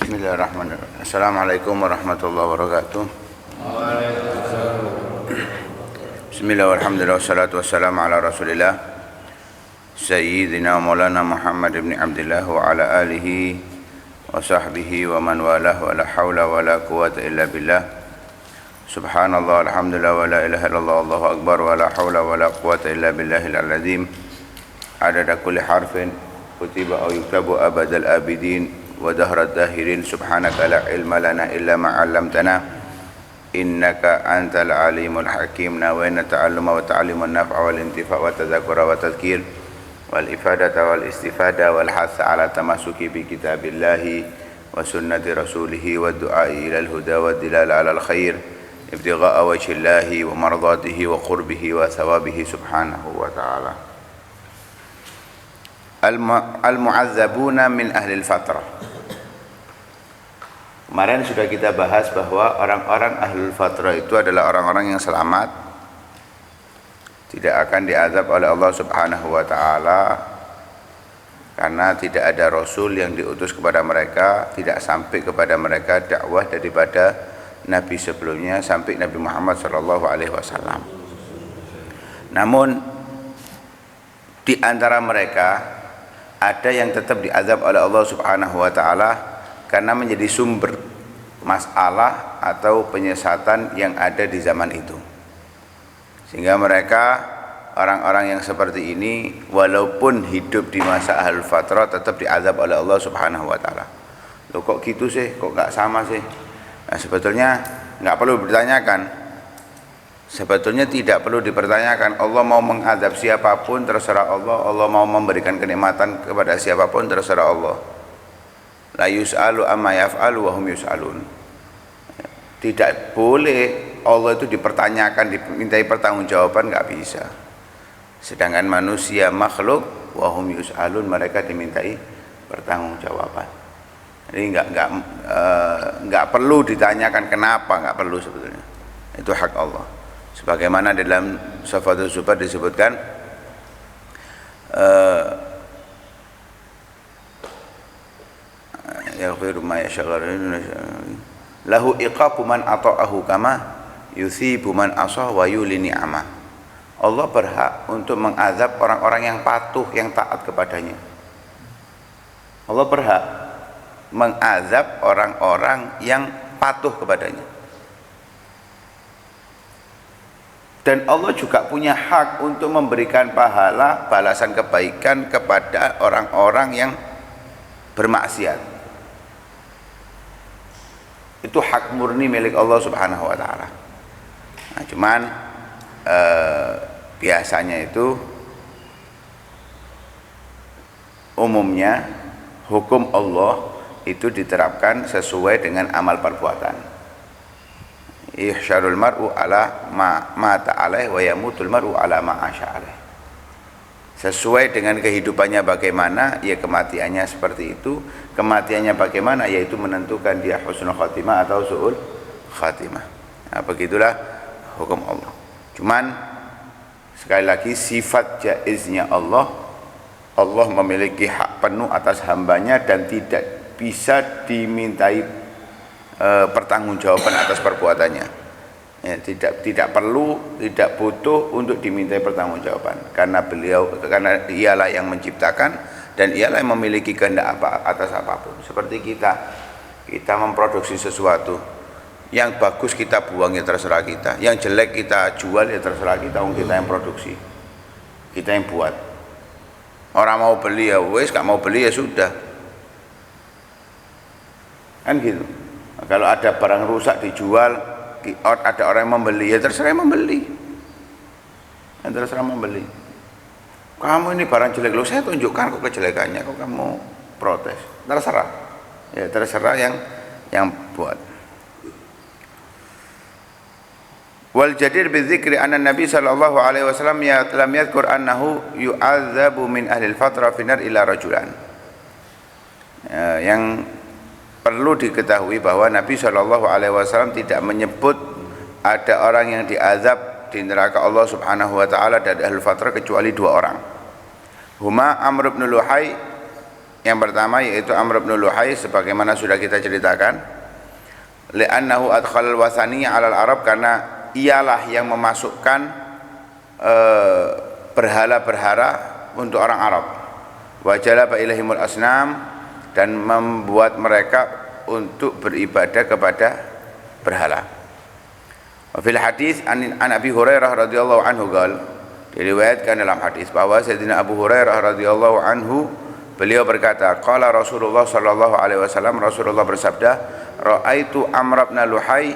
Bismillahirrahmanirrahim. Assalamualaikum warahmatullahi wabarakatuh. Bismillahirrahmanirrahim. Wassalatu wassalamu ala Rasulillah Sayyidina Maulana Muhammad ibn Abdullah wa ala alihi wa sahbihi wa man walah wa la hawla wa la quwwata illa billah. Subhanallah, alhamdulillah, wa la ilaha illallah, Allahu akbar, wa la hawla wa la quwwata illa billahil azim. Adada kulli harfin kutiba aw yuktabu abadal abidin wa dahrat dahirin. Subhanaka la ilma lana illa ma 'allamtana innaka antal alimul hakim. Nawayna ta'alluma wa ta'limun naf'a wal intifa' wa tadhakkura wa tadhkir wal ifadata wal istifada wal hatha ala tamasuki bi kitabillahi wa sunnati rasulihi wa du'ai ila al huda wa dilala ala al khair ibtigha'a wajhillahi wa mardatihi wa qurbihi wa thawabihi subhanahu wa ta'ala. Al-mu'azzabuna min ahli al-fatrah. Kemarin sudah kita bahas bahwa orang-orang ahlul fatrah itu adalah orang-orang yang selamat, tidak akan diazab oleh Allah Subhanahu wa taala karena tidak ada rasul yang diutus kepada mereka, tidak sampai kepada mereka dakwah daripada nabi sebelumnya sampai Nabi Muhammad sallallahu alaihi wasallam. Namun di antara mereka ada yang tetap diazab oleh Allah Subhanahu wa taala karena menjadi sumber masalah atau penyesatan yang ada di zaman itu. Sehingga mereka orang-orang yang seperti ini walaupun hidup di masa ahlul fatrah tetap diazab oleh Allah Subhanahu wa taala. Loh kok gitu sih? Kok enggak sama sih? Nah, sebetulnya enggak perlu ditanyakan. Sebetulnya tidak perlu dipertanyakan. Allah mau mengazab siapapun terserah Allah. Allah mau memberikan kenikmatan kepada siapapun terserah Allah. La yus'alu amma yaf'alu wa hum yus'alun. Tidak boleh Allah itu dipertanyakan, dimintai pertanggungjawaban, enggak bisa. Sedangkan manusia makhluk wa hum yus'alun, mereka dimintai pertanggungjawaban. Jadi enggak perlu ditanyakan kenapa, enggak perlu sebetulnya. Itu hak Allah. Sebagaimana dalam Safatul Zubat disebutkan yaghfiru ma yasha'u lahu iqabu man ata'ahu kama yuthibu man asah wa yuli ni'amah. Allah berhak untuk mengazab orang-orang yang patuh, yang taat kepadanya. Allah berhak mengazab orang-orang yang patuh kepadanya. Dan Allah juga punya hak untuk memberikan pahala, balasan kebaikan kepada orang-orang yang bermaksiat. Itu hak murni milik Allah Subhanahu wa taala. Nah, cuman biasanya itu umumnya hukum Allah itu diterapkan sesuai dengan amal perbuatan. Ihsyarul mar'u ala ma ta'alaih wa yamutul mar'u ala ma asya'alaih. Sesuai dengan kehidupannya bagaimana, ya kematiannya seperti itu. Kematiannya bagaimana, yaitu menentukan dia husnul khatimah atau su'ul khatimah. Nah, begitulah hukum Allah. Cuman sekali lagi sifat jaiznya Allah, Allah memiliki hak penuh atas hambanya dan tidak bisa dimintai pertanggungjawaban atas perbuatannya. Ya, tidak perlu, tidak butuh untuk dimintai pertanggungjawaban karena ialah yang menciptakan dan ialah yang memiliki kehendak atas apapun. Seperti kita memproduksi sesuatu, yang bagus kita buang ya terserah kita, yang jelek kita jual ya terserah kita, kita yang produksi, kita yang buat. Orang mau beli ya wes, gak mau beli ya sudah, kan gitu. Nah, kalau ada barang rusak dijual, ada orang yang membeli, ya terserah yang membeli, ya terserah membeli. Kamu ini barang jelek, loh saya tunjukkan kok kejelekannya, kok kamu protes, terserah, ya terserah yang buat. Wal jadir bidzikri anna Nabi sallallahu alaihi wasallam lam yadhkur annahu yu'adzabu min ahli al-fatrah finar ila rajulan. Yang perlu diketahui bahwa Nabi Shallallahu Alaihi Wasallam tidak menyebut ada orang yang diazab di neraka Allah Subhanahu Wa Taala dari ahlul fatrah kecuali dua orang. Huma Amr bin Luhai Yang pertama yaitu Amr bin Luhai sebagaimana sudah kita ceritakan. Li'annahu adkhalal wasani 'alal Arab, karena ialah yang memasukkan berhala-berhala untuk orang Arab. Wa jalaba ilaihimul asnam, dan membuat mereka untuk beribadah kepada berhala. Wa fil hadis an Abi Hurairah radhiyallahu anhu qala, diriwayatkan dalam hadis bahwa Sayyidina Abu Hurairah radhiyallahu anhu beliau berkata, qala Rasulullah sallallahu alaihi wasallam, Rasulullah bersabda, ra'aitu Amr bin Luhai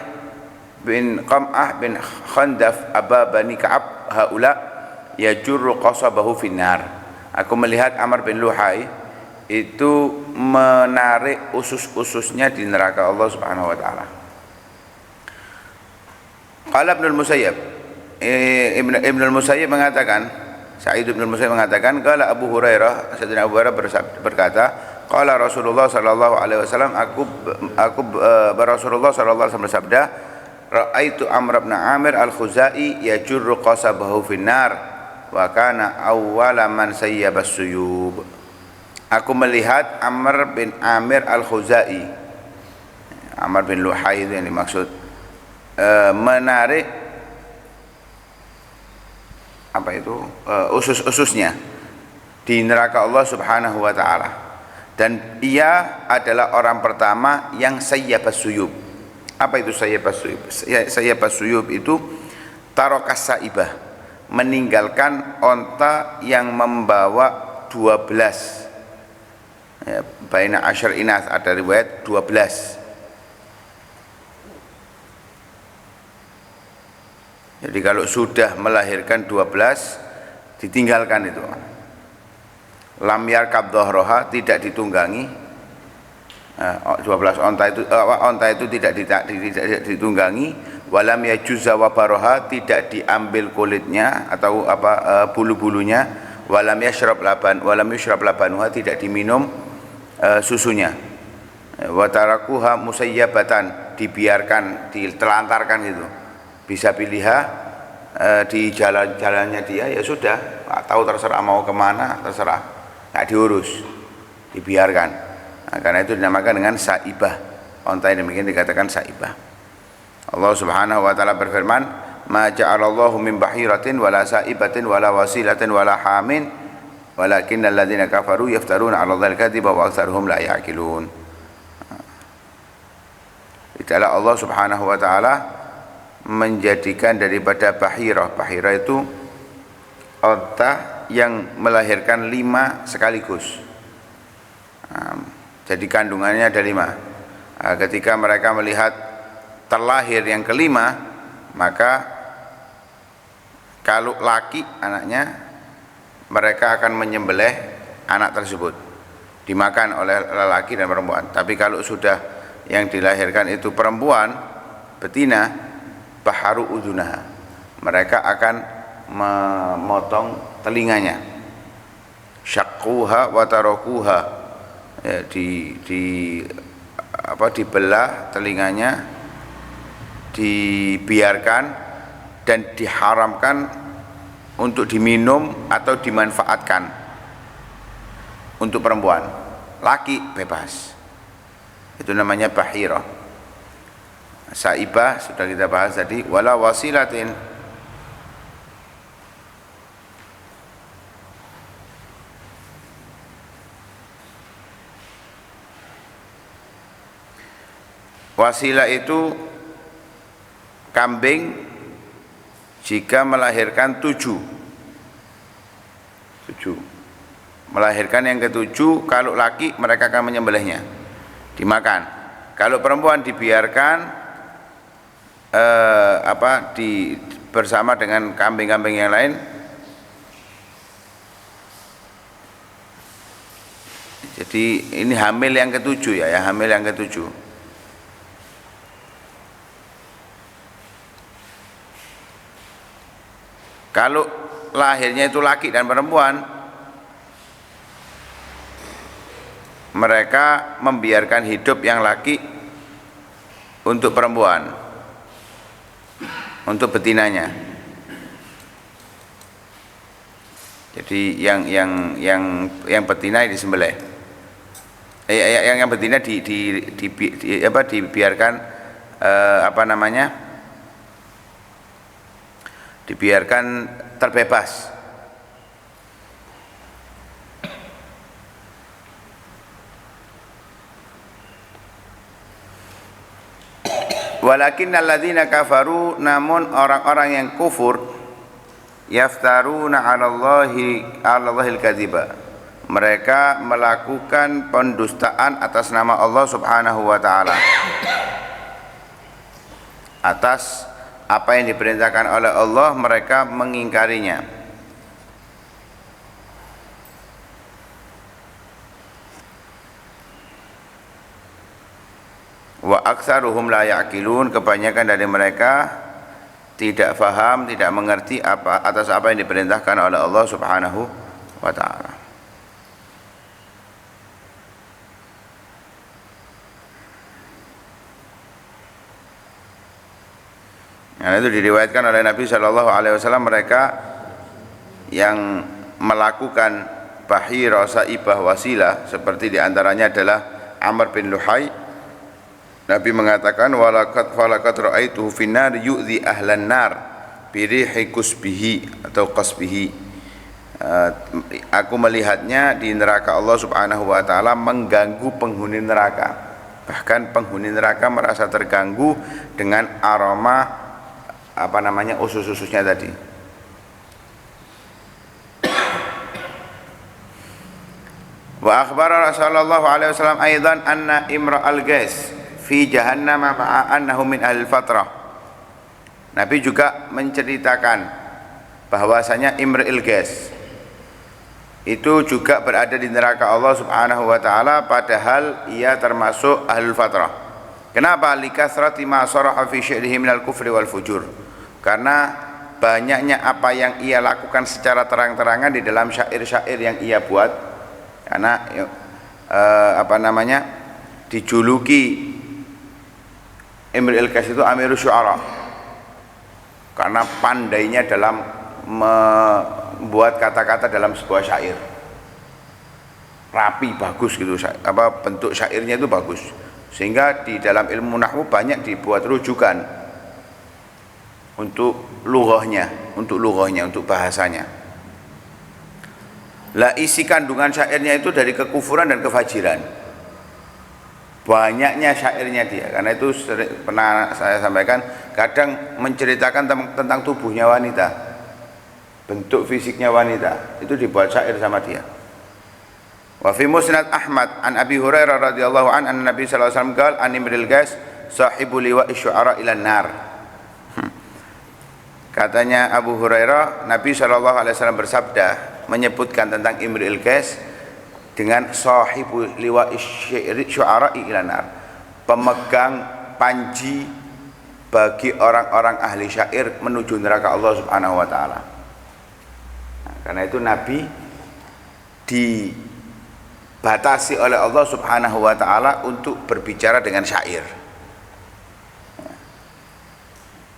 bin Qam'ah bin Khandaf Aba Bani Ka'ab haula yajurru qasabahu finnar. Aku melihat Amr bin Luhai itu menarik usus-ususnya di neraka Allah Subhanahu wa taala. Qala Ibnu Musayyib, Ibnu Musayyib mengatakan, Sa'id bin Musayyib mengatakan, qala Abu Hurairah, Sayyidina Abu Hurairah berkata, qala Rasulullah sallallahu alaihi wasallam, Rasulullah sallallahu alaihi wasallam bersabda, ra'aitu Amr bin Amir al-Khuzai yajurru qasabahu finnar wa kana awwala man sayyaba as-suyub. Aku melihat Amr bin Amir al-Khuzai, Amr bin Luhai itu yang dimaksud, menarik apa itu usus-ususnya di neraka Allah Subhanahu wa taala, dan ia adalah orang pertama yang sayyabas suyub. Apa itu sayyabas suyub? Sayyabas suyub itu tarokas saibah, meninggalkan onta yang membawa 12 ya, baina asyar inas, ada riwayat 12. Jadi kalau sudah melahirkan 12 ditinggalkan itu. Lam yarkab dhahraha, tidak ditunggangi. 12 onta itu tidak ditunggangi. Walam yajuzza wabaroha, tidak diambil kulitnya atau bulu-bulunya. Walam yashrab labanuha, tidak diminum susunya. Wa tarakuha musayyabatan, dibiarkan, ditelantarkan gitu. Bisa pilihan di jalan-jalannya dia, ya sudah, tahu terserah mau kemana, terserah, nggak diurus, dibiarkan. Nah, karena itu dinamakan dengan saibah. Onta yang demikian dikatakan saibah. Allah Subhanahu wa taala berfirman, ma ja'alallahu min bahiratin wala saibatin wala wasilatin wala hamin walakinnal ladzina kafaru yaftaruna 'ala Allahi al-kadhiba wa aktsaruhum la ya'qilun. Itulah Allah Subhanahu wa taala menjadikan daripada bahirah. Bahirah itu onta yang melahirkan 5 sekaligus. Jadi kandungannya ada 5. Ketika mereka melihat terlahir yang kelima, maka kalau laki anaknya, mereka akan menyembelih anak tersebut, dimakan oleh lelaki dan perempuan. Tapi kalau sudah yang dilahirkan itu perempuan, betina, baharu udunaha, mereka akan memotong telinganya, syaqquha wa tarakuha, ya, dibelah telinganya, dibiarkan dan diharamkan untuk diminum atau dimanfaatkan untuk perempuan. Laki bebas, itu namanya bahirah. Saibah sudah kita bahas tadi, wala wasilatin, wasilah itu kambing jika melahirkan 7, melahirkan yang ke-7, kalau laki mereka akan menyembelihnya, dimakan. Kalau perempuan dibiarkan bersama dengan kambing-kambing yang lain. Jadi ini hamil yang ke-7 ya, hamil yang ke-7. Kalau lahirnya itu laki dan perempuan, mereka membiarkan hidup yang laki untuk perempuan, untuk betinanya. Jadi yang betina disembelih. yang betina dibiarkan dibiarkan terbebas. Walakin alladzina kafaru, namun orang-orang yang kufur, yaftaruna 'alallahi al-kadziba, mereka melakukan pendustaan atas nama Allah Subhanahu wa taala, atas apa yang diperintahkan oleh Allah mereka mengingkarinya. Wa aktsaruhum la ya'qilun, kebanyakan dari mereka tidak faham, tidak mengerti atas apa yang diperintahkan oleh Allah Subhanahu wa taala. Nah, itu diriwayatkan oleh Nabi Shallallahu Alaihi Wasallam, mereka yang melakukan bahira, saibah, wasilah, seperti diantaranya adalah Amr bin Luhai. Nabi mengatakan, walakat ra'aituhu finnar yu'zi ahlan nar birihi kusbihi atau qasbihi. Aku melihatnya di neraka Allah Subhanahu wa taala mengganggu penghuni neraka. Bahkan penghuni neraka merasa terganggu dengan aroma usus-ususnya tadi. Wa akhbara Rasulullah alaihi wasallam aidan anna imra al-ghais fi jahannam ma'a annahu min ahli fatrah. Nabi juga menceritakan bahwasanya Imrul Ghais itu juga berada di neraka Allah Subhanahu wa taala, padahal ia termasuk ahlul fatrah. Kenapa? Likasrati ma saraha fi syi'rihi minal kufri wal fujur. Karena banyaknya apa yang ia lakukan secara terang-terangan di dalam syair-syair yang ia buat. Karena dijuluki Imrul Ghais itu Amirus Syu'ara, karena pandainya dalam membuat kata-kata dalam sebuah syair, rapi, bagus gitu, bentuk syairnya itu bagus, sehingga di dalam ilmu nahwu banyak dibuat rujukan untuk lughahnya, untuk bahasanya. Lah isi kandungan syairnya itu dari kekufuran dan kefajiran. Banyaknya syairnya dia, karena itu pernah saya sampaikan, kadang menceritakan tentang tubuhnya wanita, bentuk fisiknya wanita, itu dibuat syair sama dia. Wa fi musnad Ahmad an Abi Hurairah radhiyallahu an Nabi sallallahu alaihi wasallam qala an Imrul Ghais sahibu liwa'i syu'ara ila nar. Katanya Abu Hurairah, Nabi sallallahu alaihi wasallam bersabda menyebutkan tentang Imrul Ghais dengan sahibu liwa'i syu'ara'i ila nar, pemegang panji bagi orang-orang ahli syair menuju neraka Allah Subhanahu wa taala. Nah, karena itu Nabi dibatasi oleh Allah Subhanahu wa taala untuk berbicara dengan syair.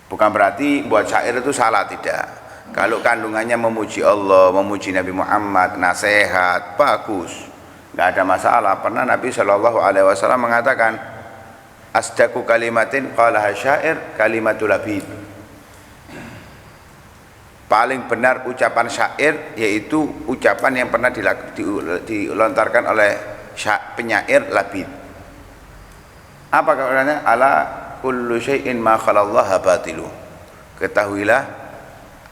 Bukan berarti buat syair itu salah, tidak. Kalau kandungannya memuji Allah, memuji Nabi Muhammad, nasihat, bagus, nggak ada masalah. Pernah Nabi Shallallahu Alaihi Wasallam mengatakan, asdaku kalimatin qalaha syair kalimatul labid. Paling benar ucapan syair yaitu ucapan yang pernah dilontarkan oleh penyair labid. Apa katanya? Ala kullu syai'in ma khalallaha batilu. Ketahuilah,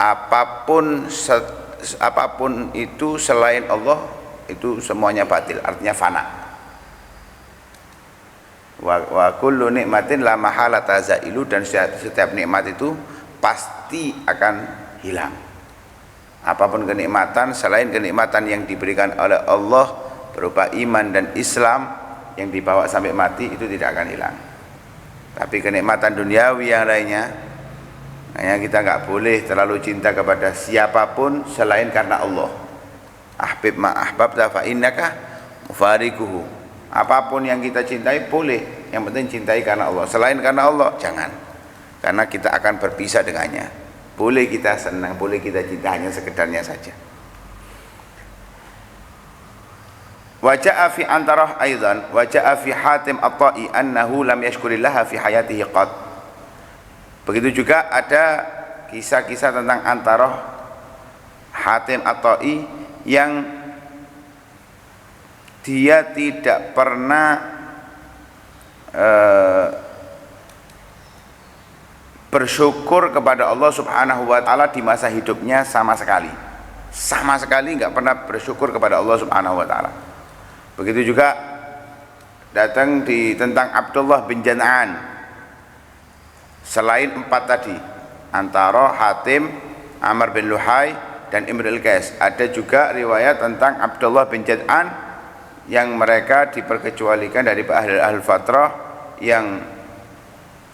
apapun itu selain Allah itu semuanya batil, artinya fana. Wa kullu nikmatin la mahalata zailu, dan setiap nikmat itu pasti akan hilang. Apapun kenikmatan selain kenikmatan yang diberikan oleh Allah berupa iman dan Islam yang dibawa sampai mati, itu tidak akan hilang. Tapi kenikmatan duniawi yang lainnya, hanya kita nggak boleh terlalu cinta kepada siapapun selain karena Allah. Ahbib ma ahbabta fa innaka mufarikuhu. Apapun yang kita cintai boleh, yang penting cintai karena Allah. Selain karena Allah jangan, karena kita akan berpisah dengannya. Boleh kita senang, boleh kita cinta, hanya sekedarnya saja. Wa jaa fi Antarah aidan wa jaa fi Hatim At-Tai annahu lam yashkurillaha fi hayatihi qat. Begitu juga ada kisah-kisah tentang Antarah Hatim At-Tai yang dia tidak pernah bersyukur kepada Allah Subhanahu wa taala di masa hidupnya sama sekali nggak pernah bersyukur kepada Allah Subhanahu wa taala. Begitu juga datang tentang Abdullah bin Jan'an. Selain 4 tadi, Antara, Hatim, Amr bin Luhai, dan Imrul Qais, ada juga riwayat tentang Abdullah bin Jan'an yang mereka diperkecualikan dari ahli fatrah yang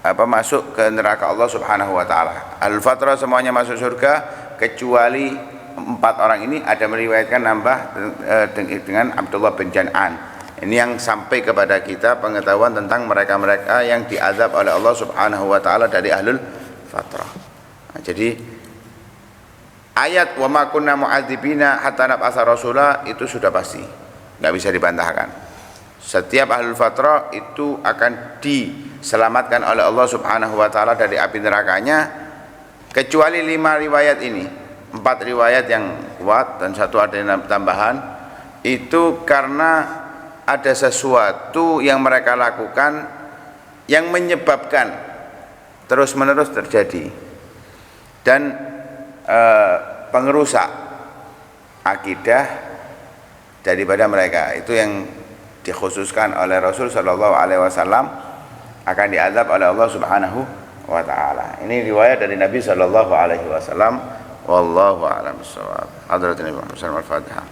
masuk ke neraka Allah Subhanahu wa taala. Ahli fatrah semuanya masuk surga kecuali 4 orang ini, ada meriwayatkan nambah dengan Abdullah bin Jan'an. Ini yang sampai kepada kita pengetahuan tentang mereka-mereka yang diazab oleh Allah Subhanahu wa taala dari ahlul fatrah. Nah, jadi ayat wa ma kunna mu'adzibina hatta nab'atsa rasula itu sudah pasti, nggak bisa dibantahkan. Setiap ahlul fatrah itu akan diselamatkan oleh Allah Subhanahu wa taala dari api nerakanya, kecuali 5 riwayat ini. 4 riwayat yang kuat dan 1 ada yang tambahan, itu karena ada sesuatu yang mereka lakukan yang menyebabkan terus-menerus terjadi dan pengerusak akidah daripada mereka. Itu yang dikhususkan oleh Rasul sallallahu alaihi wasallam akan diazab oleh Allah Subhanahu wa taala. Ini riwayat dari Nabi sallallahu alaihi wasallam. Wallahu a'lam bissawab. Hadratin Ibu Muhammad Al-Fatihah.